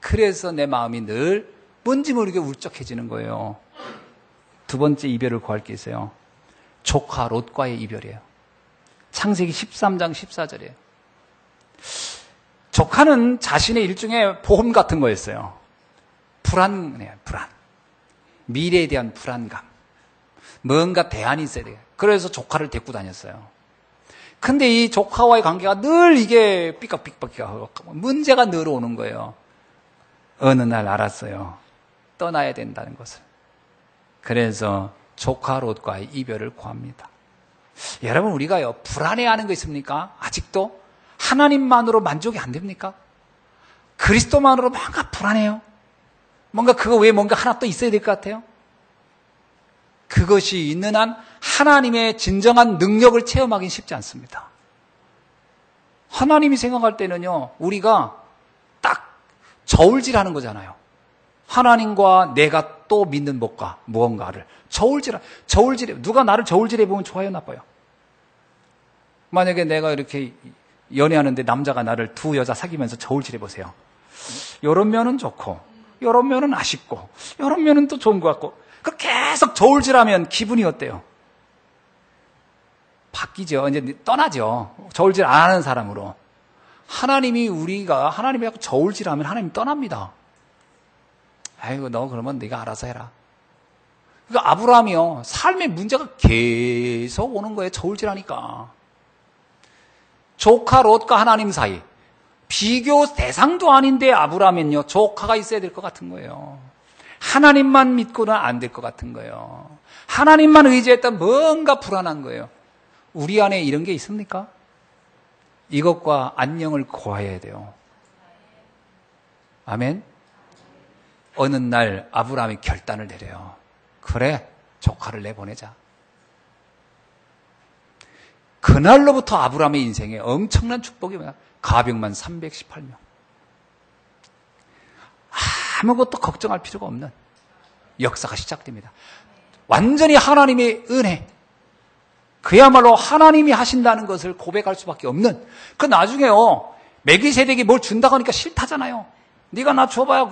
S1: 그래서 내 마음이 늘 뭔지 모르게 울적해지는 거예요. 두 번째 이별을 구할 게 있어요. 조카 롯과의 이별이에요. 창세기 13장 14절이에요. 조카는 자신의 일종의 보험 같은 거였어요. 불안해요, 불안. 미래에 대한 불안감. 뭔가 대안이 있어야 돼요. 그래서 조카를 데리고 다녔어요. 근데 이 조카와의 관계가 늘 이게 삐걱삐걱하고 문제가 늘 오는 거예요. 어느 날 알았어요. 떠나야 된다는 것을. 그래서 조카 롯과의 이별을 고합니다. 여러분, 우리가요, 불안해하는 거 있습니까? 아직도? 하나님만으로 만족이 안 됩니까? 그리스도만으로 뭔가 불안해요. 뭔가 그거 외에 뭔가 하나 또 있어야 될 것 같아요. 그것이 있는 한 하나님의 진정한 능력을 체험하기는 쉽지 않습니다. 하나님이 생각할 때는요, 우리가 딱 저울질하는 거잖아요. 하나님과 내가 또 믿는 법과 무언가를 저울질해. 누가 나를 저울질해 보면 좋아요, 나빠요? 만약에 내가 이렇게 연애하는데 남자가 나를 두 여자 사귀면서 저울질해 보세요. 이런 면은 좋고, 이런 면은 아쉽고, 이런 면은 또 좋은 것 같고, 그 계속 저울질하면 기분이 어때요? 바뀌죠. 이제 떠나죠. 저울질 안 하는 사람으로. 우리가 하나님이 저울질하면 하나님 떠납니다. 아이고, 너 그러면 네가 알아서 해라. 그러니까 아브라함이요, 삶의 문제가 계속 오는 거예요. 저울질하니까. 조카 롯과 하나님 사이, 비교 대상도 아닌데 아브라함은요, 조카가 있어야 될 것 같은 거예요. 하나님만 믿고는 안 될 것 같은 거예요. 하나님만 의지했다면 뭔가 불안한 거예요. 우리 안에 이런 게 있습니까? 이것과 안녕을 구해야 돼요. 아멘? 어느 날 아브라함이 결단을 내려요. 그래, 조카를 내보내자. 그날로부터 아브라함의 인생에 엄청난 축복이 뭐야? 가병만 318명. 아무것도 걱정할 필요가 없는 역사가 시작됩니다. 완전히 하나님의 은혜, 그야말로 하나님이 하신다는 것을 고백할 수밖에 없는. 그 나중에요, 멜기세덱이 뭘 준다고 하니까 싫다잖아요. 네가 나 줘봐야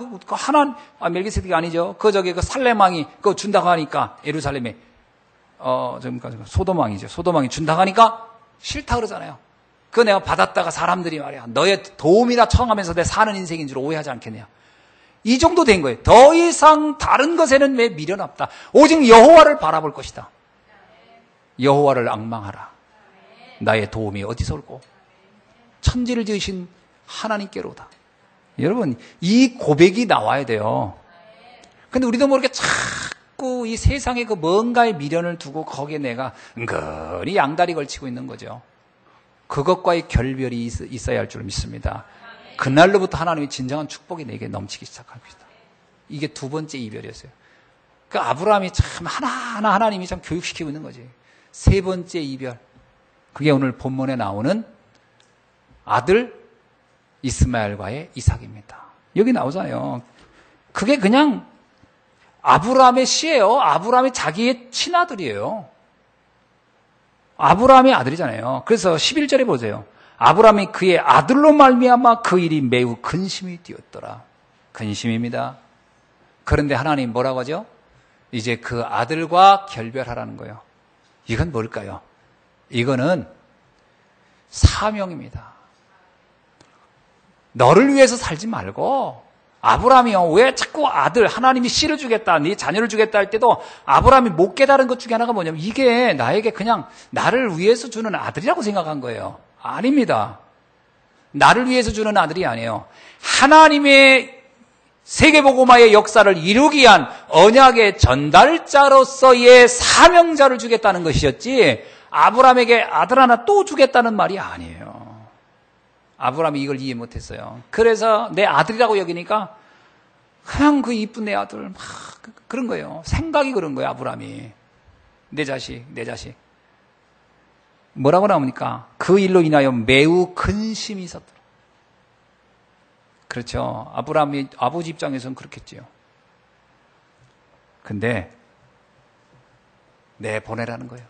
S1: 멜기세덱이 아니죠. 그 살렘왕이 그거 준다고 하니까, 예루살렘에 소돔 왕이죠. 소돔 왕이 준다고 하니까 싫다 그러잖아요. 그거 내가 받았다가 사람들이 말이야, 너의 도움이나 청하면서 내 사는 인생인 줄 오해하지 않겠냐. 이 정도 된 거예요. 더 이상 다른 것에는 왜 미련 없다. 오직 여호와를 바라볼 것이다. 여호와를 앙망하라. 나의 도움이 어디서 올고? 천지를 지으신 하나님께로다. 여러분, 이 고백이 나와야 돼요. 근데 우리도 모르게 자꾸 이 세상에 그 뭔가의 미련을 두고 거기에 내가 은근히 양다리 걸치고 있는 거죠. 그것과의 결별이 있어야 할 줄 믿습니다. 그날로부터 하나님의 진정한 축복이 내게 넘치기 시작할 것이다. 이게 두 번째 이별이었어요. 그 아브라함이 참 하나하나 하나님이 참 교육시키고 있는 거지. 세 번째 이별. 그게 오늘 본문에 나오는 아들 이스마엘과의 이삭입니다. 여기 나오잖아요. 그게 그냥 아브라함의 씨예요. 아브라함이 자기의 친아들이에요. 아브라함의 아들이잖아요. 그래서 11절에 보세요. 아브라함이 그의 아들로 말미암아 그 일이 매우 근심이 되었더라. 근심입니다. 그런데 하나님 뭐라고 하죠? 이제 그 아들과 결별하라는 거예요. 이건 뭘까요? 이거는 사명입니다. 너를 위해서 살지 말고, 아브라함이요, 왜 자꾸 아들, 하나님이 씨를 주겠다, 네 자녀를 주겠다 할 때도 아브라함이 못 깨달은 것 중에 하나가 뭐냐면, 이게 나에게 그냥 나를 위해서 주는 아들이라고 생각한 거예요. 아닙니다. 나를 위해서 주는 아들이 아니에요. 하나님의 세계복음화의 역사를 이루기 위한 언약의 전달자로서의 사명자를 주겠다는 것이었지, 아브라함에게 아들 하나 또 주겠다는 말이 아니에요. 아브라함이 이걸 이해 못했어요. 그래서 내 아들이라고 여기니까 그냥 그 이쁜 내 아들 막 그런 거예요. 생각이 그런 거예요. 아브라함이 내 자식. 뭐라고 나옵니까? 그 일로 인하여 매우 근심이 있었더라. 그렇죠. 아브라함이 아버지 입장에서는 그렇겠지요. 근데 보내라는 거예요.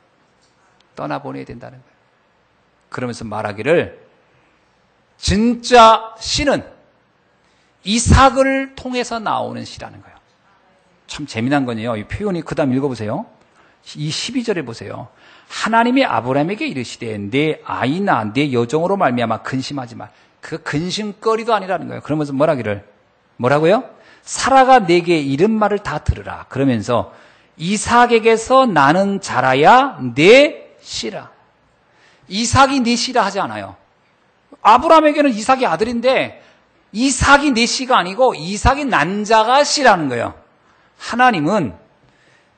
S1: 떠나보내야 된다는 거예요. 그러면서 말하기를, 진짜 씨는 이삭을 통해서 나오는 씨라는 거예요. 참 재미난 거네요. 이 표현이. 그 다음 읽어보세요. 이 12절에 보세요. 하나님이 아브라함에게 이르시되 내 아이나 내 여종으로 말미암아 근심하지 마. 그 근심거리도 아니라는 거예요. 그러면서 뭐라고요? 사라가 내게 이른 말을 다 들으라. 그러면서 이삭에게서 나는 자라야 내 씨라. 이삭이 내 씨라 하지 않아요. 아브라함에게는 이삭이 아들인데 이삭이 내 씨가 아니고 이삭이 난 자가 씨라는 거예요. 하나님은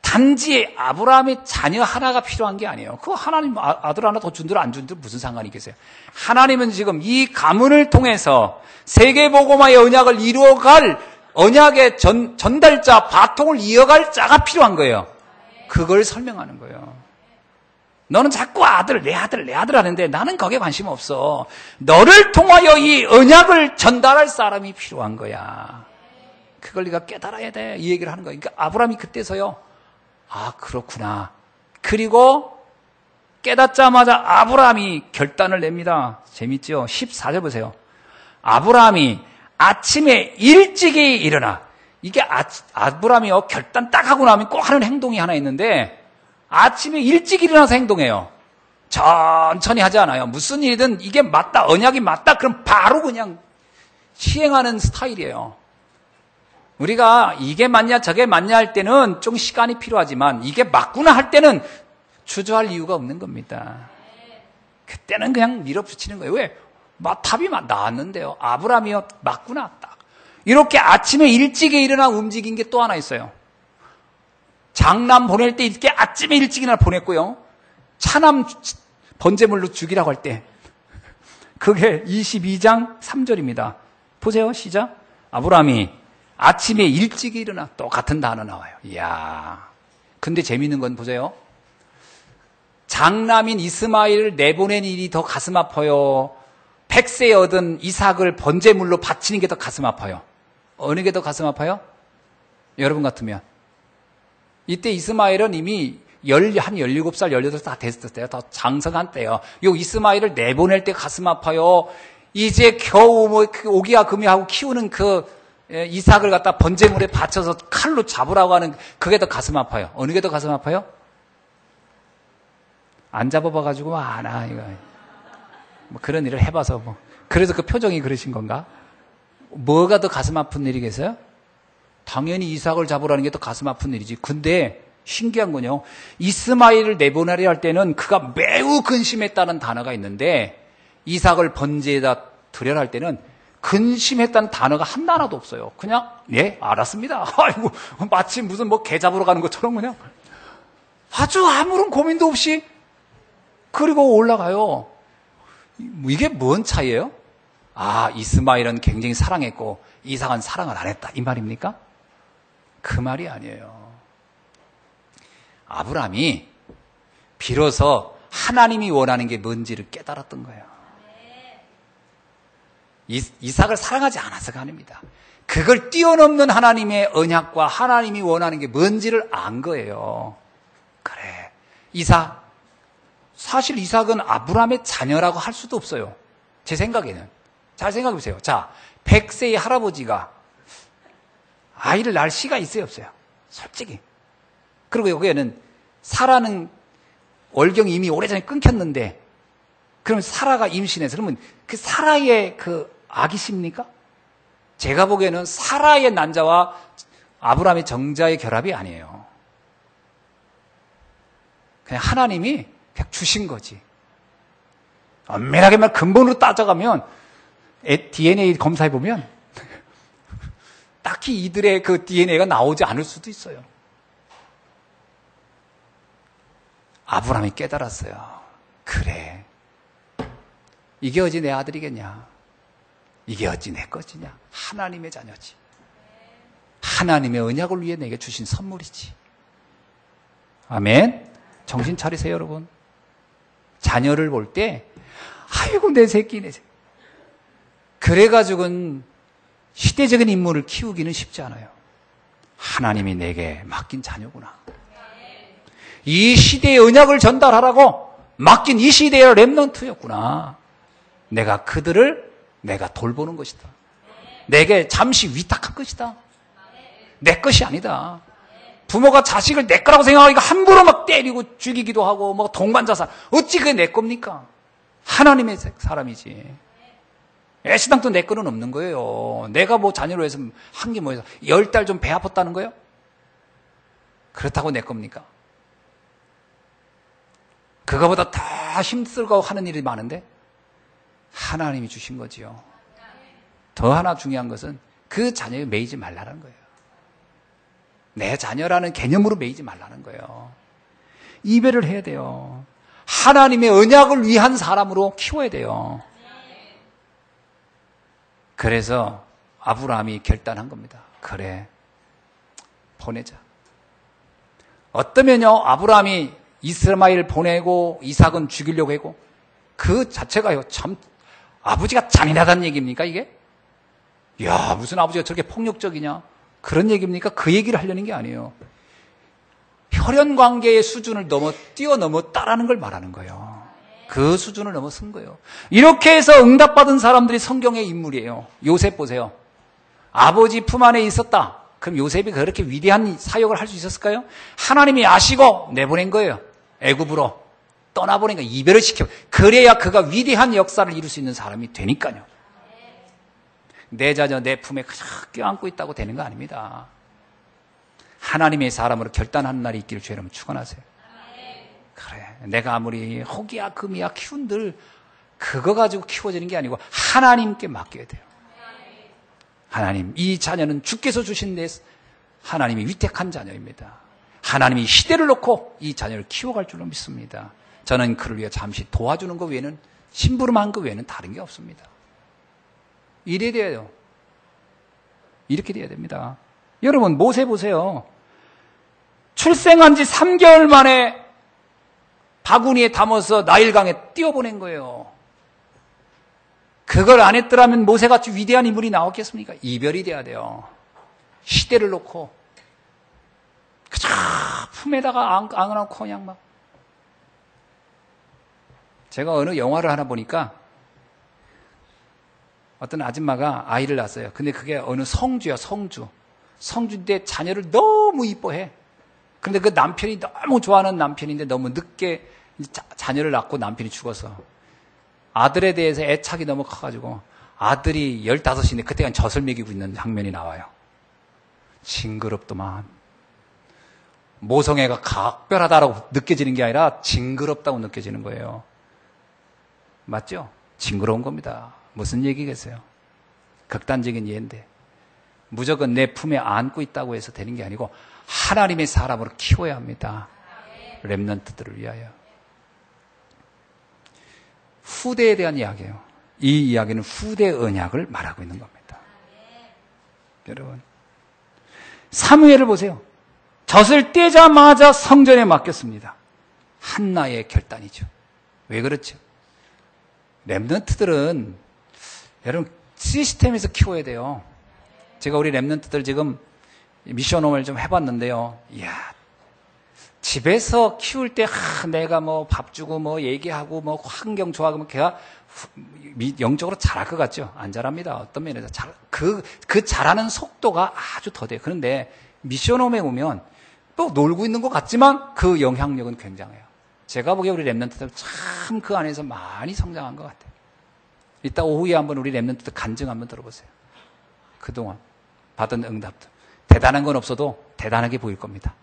S1: 단지 아브라함의 자녀 하나가 필요한 게 아니에요. 그 하나님 아들 하나 더 준들 안 준들 무슨 상관이 계세요? 하나님은 지금 이 가문을 통해서 세계복음화의 언약을 이루어갈 언약의 전달자, 바통을 이어갈 자가 필요한 거예요. 그걸 설명하는 거예요. 너는 자꾸 내 아들 하는데 나는 거기에 관심 없어. 너를 통하여 이 언약을 전달할 사람이 필요한 거야. 그걸 네가 깨달아야 돼. 이 얘기를 하는 거예요. 그러니까 아브라함이 그때서요. 아, 그렇구나. 그리고 깨닫자마자 아브라함이 결단을 냅니다. 재밌죠? 14절 보세요. 아브라함이 아침에 일찍이 일어나. 이게 아브라함이요. 결단 딱 하고 나면 꼭 하는 행동이 하나 있는데 아침에 일찍 일어나서 행동해요. 천천히 하지 않아요. 무슨 일이든 이게 맞다, 언약이 맞다, 그럼 바로 그냥 시행하는 스타일이에요. 우리가 이게 맞냐 저게 맞냐 할 때는 좀 시간이 필요하지만 이게 맞구나 할 때는 주저할 이유가 없는 겁니다. 그때는 그냥 밀어붙이는 거예요. 왜? 답이 나왔는데요. 아브라함이요. 맞구나. 딱. 이렇게 아침에 일찍에 일어나 움직인 게 또 하나 있어요. 장남 보낼 때 이렇게 아침에 일찍이나 보냈고요. 차남 번제물로 죽이라고 할 때 그게 22장 3절입니다. 보세요. 시작. 아브라함이 아침에 일찍 일어나 똑같은 단어 나와요. 이야. 근데 재밌는 건 보세요. 장남인 이스마엘을 내보낸 일이 더 가슴 아파요. 100세에 얻은 이삭을 번제물로 바치는 게 더 가슴 아파요. 어느 게 더 가슴 아파요? 여러분 같으면. 이때 이스마엘은 이미 한 17살, 18살 다 됐을 때요. 더 장성한 때요. 요 이스마엘을 내보낼 때 가슴 아파요. 이제 겨우 오기야 금이하고 키우는 이삭을 갖다 번제물에 바쳐서 칼로 잡으라고 하는 그게 더 가슴 아파요. 어느 게 더 가슴 아파요? 안 잡아봐가지고 이거 뭐 그런 일을 해봐서 그래서 그 표정이 그러신 건가? 뭐가 더 가슴 아픈 일이겠어요? 당연히 이삭을 잡으라는 게 더 가슴 아픈 일이지. 근데 신기한 건요. 이스마엘을 내보내려 할 때는 그가 매우 근심했다는 단어가 있는데 이삭을 번제에다 드려야 할 때는 근심했다는 단어가 한 단어도 없어요. 그냥 알았습니다. 아이고 마치 무슨 개 잡으러 가는 것처럼 그냥 아주 아무런 고민도 없이 그리고 올라가요. 이게 뭔 차이예요? 이스마엘은 굉장히 사랑했고 이삭은 사랑을 안 했다 이 말입니까? 그 말이 아니에요. 아브라함이 비로소 하나님이 원하는 게 뭔지를 깨달았던 거예요. 이삭을 사랑하지 않아서가 아닙니다. 그걸 뛰어넘는 하나님의 언약과 하나님이 원하는 게 뭔지를 안 거예요. 그래. 사실 이삭은 아브라함의 자녀라고 할 수도 없어요. 제 생각에는. 잘 생각해 보세요. 자, 100세의 할아버지가 아이를 낳을 시가 있어요, 없어요? 솔직히. 그리고 여기에는 사라는 월경이 이미 오래전에 끊겼는데 그러면 사라가 임신해서 그러면 그 사라의 아기십니까? 제가 보기에는 사라의 난자와 아브라함의 정자의 결합이 아니에요. 그냥 하나님이 그냥 주신 거지. 엄밀하게 말 근본으로 따져가면 DNA 검사해보면 딱히 이들의 그 DNA가 나오지 않을 수도 있어요. 아브라함이 깨달았어요. 그래. 이게 어찌 내 아들이겠냐? 이게 어찌 내 것이냐? 하나님의 자녀지. 하나님의 언약을 위해 내게 주신 선물이지. 아멘. 정신 차리세요, 여러분. 자녀를 볼 때, 아이고 내 새끼. 그래가지고는 시대적인 인물을 키우기는 쉽지 않아요. 하나님이 내게 맡긴 자녀구나. 이 시대의 언약을 전달하라고 맡긴 이 시대의 렘넌트였구나. 내가 그들을 내가 돌보는 것이다. 내게 잠시 위탁한 것이다. 내 것이 아니다. 부모가 자식을 내 거라고 생각하니까 함부로 막 때리고 죽이기도 하고 뭐 동반자살. 어찌 그게 내 겁니까? 하나님의 사람이지. 애시당도 내 거는 없는 거예요. 내가 뭐 자녀로 해서 한 게 뭐예요? 10달 좀 배 아팠다는 거예요? 그렇다고 내 겁니까? 그거보다 더 힘들고 하는 일이 많은데 하나님이 주신 거지요. 더 하나 중요한 것은 그 자녀에 매이지 말라는 거예요. 내 자녀라는 개념으로 매이지 말라는 거예요. 이별을 해야 돼요. 하나님의 언약을 위한 사람으로 키워야 돼요. 그래서 아브라함이 결단한 겁니다. 그래, 보내자. 어떠면요, 아브라함이 이스마엘 보내고 이삭은 죽이려고 하고 그 자체가요, 참 아버지가 잔인하다는 얘기입니까 이게? 야, 무슨 아버지가 저렇게 폭력적이냐? 그런 얘기입니까? 그 얘기를 하려는 게 아니에요. 혈연 관계의 수준을 뛰어넘었다라는 걸 말하는 거예요. 그 수준을 넘어선 거예요. 이렇게 해서 응답받은 사람들이 성경의 인물이에요. 요셉 보세요. 아버지 품 안에 있었다. 그럼 요셉이 그렇게 위대한 사역을 할 수 있었을까요? 하나님이 아시고 내보낸 거예요. 애굽으로 떠나보니까 이별을 시켜. 그래야 그가 위대한 역사를 이룰 수 있는 사람이 되니까요. 내 자녀 내 품에 껴안고 있다고 되는 거 아닙니다. 하나님의 사람으로 결단하는 날이 있기를 주의 이름으로 축원하세요. 그래, 내가 아무리 혹이야 금이야 키운들 그거 가지고 키워지는 게 아니고 하나님께 맡겨야 돼요. 하나님, 이 자녀는 주께서 주신 내 하나님이 위택한 자녀입니다. 하나님이 시대를 놓고 이 자녀를 키워갈 줄로 믿습니다. 저는 그를 위해 잠시 도와주는 것 외에는, 심부름한 것 외에는 다른 게 없습니다. 이래야 돼요. 이렇게 돼야 됩니다. 여러분, 모세 보세요. 출생한 지 3개월 만에 바구니에 담아서 나일강에 띄워보낸 거예요. 그걸 안 했더라면 모세같이 위대한 인물이 나왔겠습니까? 이별이 돼야 돼요. 시대를 놓고 그저 품에다가 안아놓고 그냥 막. 제가 어느 영화를 하나 보니까 어떤 아줌마가 아이를 낳았어요. 근데 그게 어느 성주야, 성주. 성주인데 자녀를 너무 이뻐해. 그런데 그 남편이 너무 좋아하는 남편인데 너무 늦게 자녀를 낳고 남편이 죽어서 아들에 대해서 애착이 너무 커가지고 아들이 15인데 그때가 젖을 먹이고 있는 장면이 나와요. 징그럽더만. 모성애가 각별하다라고 느껴지는 게 아니라 징그럽다고 느껴지는 거예요. 맞죠? 징그러운 겁니다. 무슨 얘기겠어요? 극단적인 예인데 무조건 내 품에 안고 있다고 해서 되는 게 아니고 하나님의 사람으로 키워야 합니다. 렘넌트들을 위하여. 후대에 대한 이야기예요. 이 이야기는 후대 언약을 말하고 있는 겁니다. 여러분, 사무엘을 보세요. 젖을 떼자마자 성전에 맡겼습니다. 한나의 결단이죠. 왜 그렇죠? 렘넌트들은 여러분 시스템에서 키워야 돼요. 제가 우리 렘넌트들 지금 미션홈을 좀 해봤는데요. 이야, 집에서 키울 때 내가 뭐 밥 주고 뭐 얘기하고 뭐 환경 좋아하고 걔가 영적으로 잘할 것 같죠? 안 잘합니다. 어떤 면에서 그 잘하는 속도가 아주 더뎌요. 그런데 미션홈에 오면 또 놀고 있는 것 같지만 그 영향력은 굉장해요. 제가 보기에 우리 렘넌트들 참 그 안에서 많이 성장한 것 같아요. 이따 오후에 한번 우리 렘넌트들 간증 한번 들어보세요. 그동안 받은 응답들. 대단한 건 없어도 대단하게 보일 겁니다.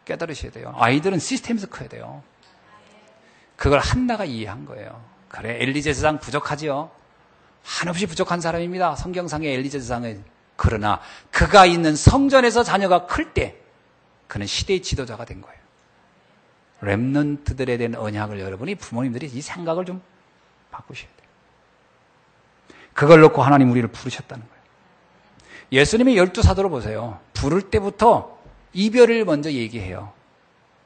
S1: 깨달으셔야 돼요. 아이들은 시스템에서 커야 돼요. 그걸 한나가 이해한 거예요. 그래, 엘리 제사장 부족하지요. 한없이 부족한 사람입니다. 성경상의 엘리 제사장은. 그러나 그가 있는 성전에서 자녀가 클 때 그는 시대의 지도자가 된 거예요. 렘넌트들에 대한 언약을 여러분이 부모님들이 이 생각을 좀 바꾸셔야 돼요. 그걸 놓고 하나님 우리를 부르셨다는 거예요. 예수님의 12사도를 보세요. 부를 때부터 이별을 먼저 얘기해요.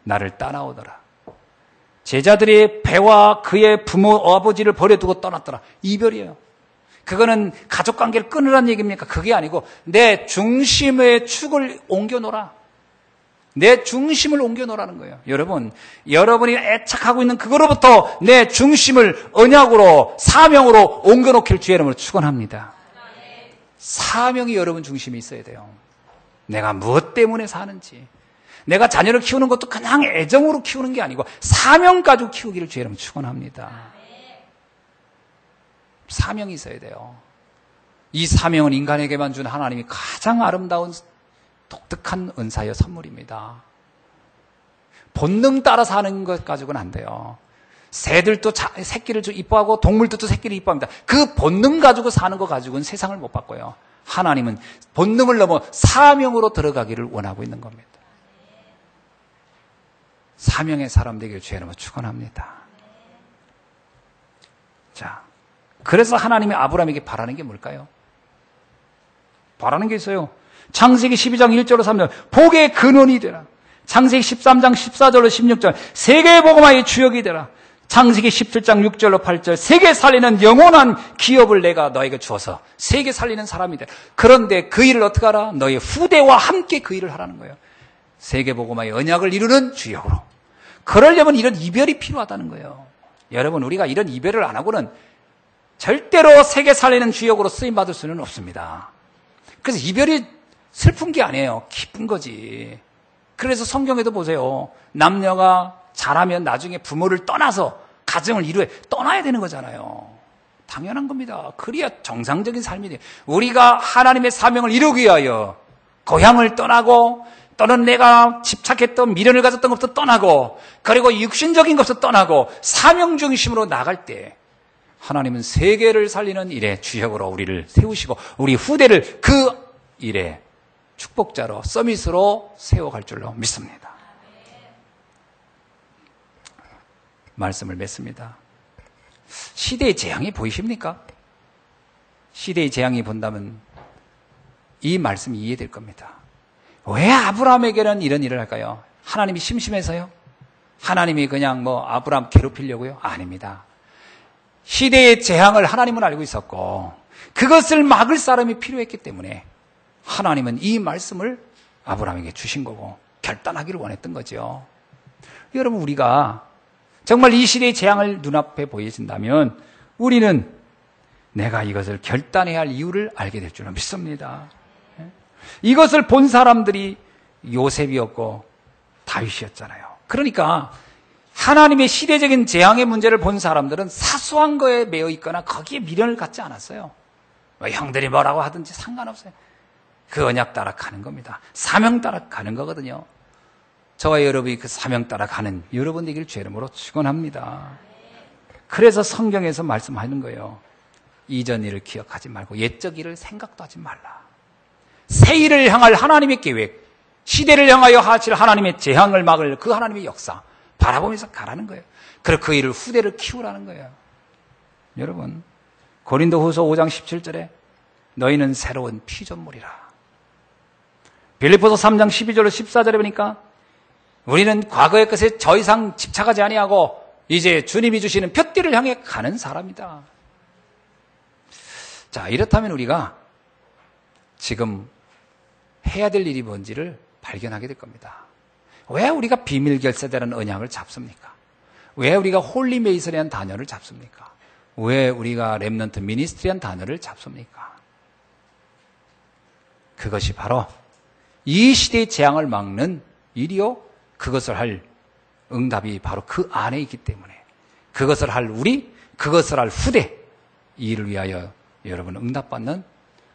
S1: 나를 따라오더라. 제자들이 배와 그의 부모 아버지를 버려두고 떠났더라. 이별이에요. 그거는 가족관계를 끊으라는 얘기입니까? 그게 아니고 내 중심의 축을 옮겨놓으라. 내 중심을 옮겨놓으라는 거예요. 여러분, 여러분이 애착하고 있는 그거로부터 내 중심을 언약으로 사명으로 옮겨놓기를 주의 이름으로 축원합니다. 사명이 여러분 중심에 있어야 돼요. 내가 무엇 때문에 사는지. 내가 자녀를 키우는 것도 그냥 애정으로 키우는 게 아니고 사명 가지고 키우기를 주의 이름으로 축원합니다. 사명이 있어야 돼요. 이 사명은 인간에게만 준 하나님이 가장 아름다운 독특한 은사여 선물입니다. 본능 따라 사는 것 가지고는 안 돼요. 새들도 새끼를 이뻐하고 동물들도 새끼를 이뻐합니다. 그 본능 가지고 사는 것 가지고는 세상을 못 바꿔요. 하나님은 본능을 넘어 사명으로 들어가기를 원하고 있는 겁니다. 사명의 사람 되기를 주의 이름으로 축원합니다. 자, 그래서 하나님이 아브라함에게 바라는 게 뭘까요? 바라는 게 있어요. 창세기 12장 1절로 3절 복의 근원이 되라. 창세기 13장 14절로 16절 세계 복음화의 주역이 되라. 창세기 17장 6절로 8절 세계 살리는 영원한 기업을 내가 너에게 주어서 세계 살리는 사람이 되라. 그런데 그 일을 어떻게 하라? 너의 후대와 함께 그 일을 하라는 거예요. 세계 복음화의 언약을 이루는 주역으로. 그러려면 이런 이별이 필요하다는 거예요. 여러분, 우리가 이런 이별을 안 하고는 절대로 세계 살리는 주역으로 쓰임받을 수는 없습니다. 그래서 이별이 슬픈 게 아니에요. 기쁜 거지. 그래서 성경에도 보세요. 남녀가 자라면 나중에 부모를 떠나서 가정을 이루어 떠나야 되는 거잖아요. 당연한 겁니다. 그래야 정상적인 삶이 돼요. 우리가 하나님의 사명을 이루기 위하여 고향을 떠나고 또는 내가 집착했던 미련을 가졌던 것부터 떠나고 그리고 육신적인 것부터 떠나고 사명 중심으로 나갈 때 하나님은 세계를 살리는 일에 주역으로 우리를 세우시고 우리 후대를 그 일에 축복자로 서밋으로 세워갈 줄로 믿습니다. 말씀을 맺습니다. 시대의 재앙이 보이십니까? 시대의 재앙이 본다면 이 말씀이 이해될 겁니다. 왜 아브라함에게는 이런 일을 할까요? 하나님이 심심해서요? 하나님이 그냥 아브라함 괴롭히려고요? 아닙니다. 시대의 재앙을 하나님은 알고 있었고 그것을 막을 사람이 필요했기 때문에 하나님은 이 말씀을 아브라함에게 주신 거고 결단하기를 원했던 거죠. 여러분, 우리가 정말 이 시대의 재앙을 눈앞에 보여진다면 우리는 내가 이것을 결단해야 할 이유를 알게 될 줄로 믿습니다. 이것을 본 사람들이 요셉이었고 다윗이었잖아요. 그러니까 하나님의 시대적인 재앙의 문제를 본 사람들은 사소한 거에 매여 있거나 거기에 미련을 갖지 않았어요. 형들이 뭐라고 하든지 상관없어요. 그 언약 따라 가는 겁니다. 사명 따라 가는 거거든요. 저와 여러분이 그 사명 따라 가는 여러분 되기를 주의 이름으로 축원합니다. 그래서 성경에서 말씀하는 거예요. 이전 일을 기억하지 말고 옛적 일을 생각도 하지 말라. 새 일을 향할 하나님의 계획, 시대를 향하여 하실 하나님의 재앙을 막을 그 하나님의 역사 바라보면서 가라는 거예요. 그리고 그 일을 후대를 키우라는 거예요. 여러분, 고린도후서 5장 17절에 너희는 새로운 피조물이라. 빌립보서 3장 12절로 14절에 보니까 우리는 과거의 것에 더 이상 집착하지 아니하고 이제 주님이 주시는 푯띠를 향해 가는 사람이다. 자, 이렇다면 우리가 지금 해야 될 일이 뭔지를 발견하게 될 겁니다. 왜 우리가 비밀 결세대라는 언약을 잡습니까? 왜 우리가 홀리 메이슨이라는 단어를 잡습니까? 왜 우리가 렘넌트 미니스트리라는 단어를 잡습니까? 그것이 바로 이 시대의 재앙을 막는 일이요, 그것을 할 응답이 바로 그 안에 있기 때문에 그것을 할 우리, 그것을 할 후대, 이 일을 위하여 여러분 응답받는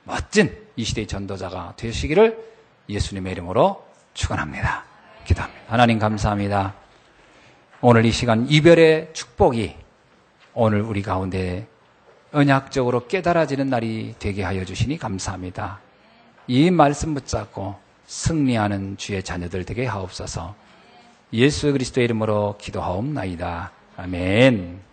S1: 멋진 이 시대의 전도자가 되시기를 예수님의 이름으로 축원합니다. 기도합니다. 하나님 감사합니다. 오늘 이 시간 이별의 축복이 오늘 우리 가운데 언약적으로 깨달아지는 날이 되게 하여 주시니 감사합니다. 이 말씀 붙잡고 승리하는 주의 자녀들 되게 하옵소서. 예수 그리스도의 이름으로 기도하옵나이다. 아멘.